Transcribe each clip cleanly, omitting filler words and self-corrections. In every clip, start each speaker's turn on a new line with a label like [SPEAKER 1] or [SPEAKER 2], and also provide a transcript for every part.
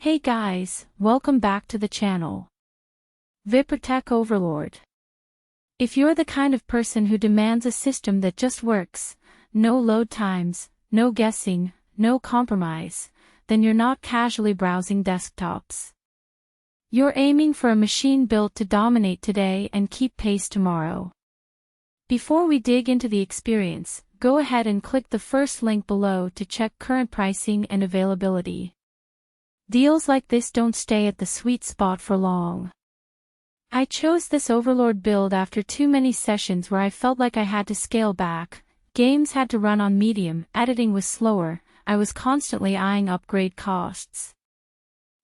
[SPEAKER 1] Hey guys, welcome back to the channel. ViprTech Overlord. If you're the kind of person who demands a system that just works, no load times, no guessing, no compromise, then you're not casually browsing desktops. You're aiming for a machine built to dominate today and keep pace tomorrow. Before we dig into the experience, go ahead and click the first link below to check current pricing and availability. Deals like this don't stay at the sweet spot for long. I chose this Overlord build after too many sessions where I felt like I had to scale back, games had to run on medium, editing was slower, I was constantly eyeing upgrade costs.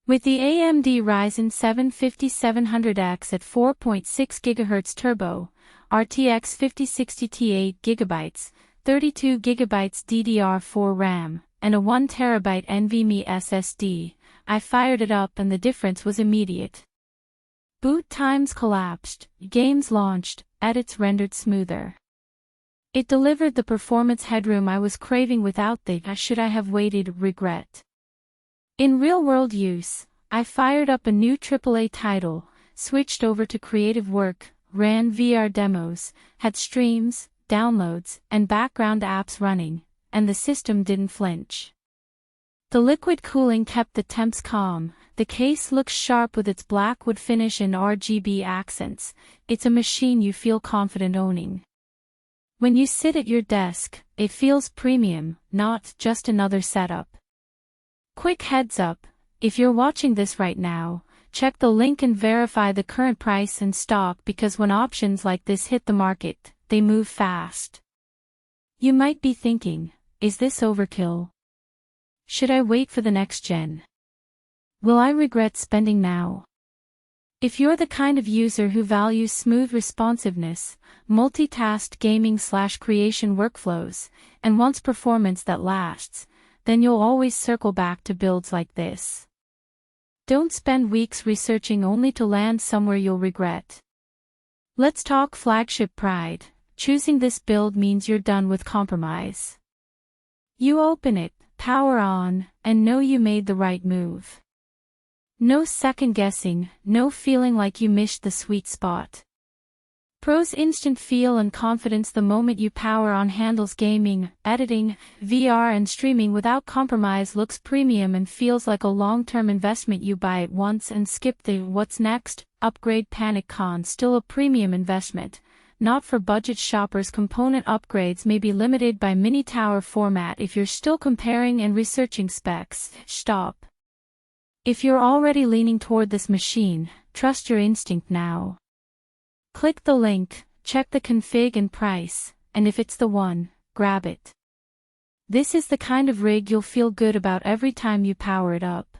[SPEAKER 1] With the AMD Ryzen 7 5700X at 4.6 GHz turbo, RTX 5060 Ti 8GB, 32GB DDR4 RAM, and a 1TB NVMe SSD, I fired it up and the difference was immediate. Boot times collapsed, games launched, edits rendered smoother. It delivered the performance headroom I was craving without the "should I have waited" regret. In real-world use, I fired up a new AAA title, switched over to creative work, ran VR demos, had streams, downloads, and background apps running, and the system didn't flinch. The liquid cooling kept the temps calm, the case looks sharp with its black wood finish and RGB accents, it's a machine you feel confident owning. When you sit at your desk, it feels premium, not just another setup. Quick heads up, if you're watching this right now, check the link and verify the current price and stock because when options like this hit the market, they move fast. You might be thinking, is this overkill? Should I wait for the next gen? Will I regret spending now? If you're the kind of user who values smooth responsiveness, multitask gaming/creation workflows, and wants performance that lasts, then you'll always circle back to builds like this. Don't spend weeks researching only to land somewhere you'll regret. Let's talk flagship pride. Choosing this build means you're done with compromise. You open it, power on, and know you made the right move. No second guessing, no feeling like you missed the sweet spot. Pros instant feel and confidence the moment you power on handles gaming, editing, VR and streaming without compromise looks premium and feels like a long-term investment you buy it once and skip the "what's next" upgrade panic. Con still a premium investment. Not for budget shoppers. Component upgrades may be limited by mini tower format. If you're still comparing and researching specs, stop. If you're already leaning toward this machine, trust your instinct now. Click the link, check the config and price, and if it's the one, grab it. This is the kind of rig you'll feel good about every time you power it up.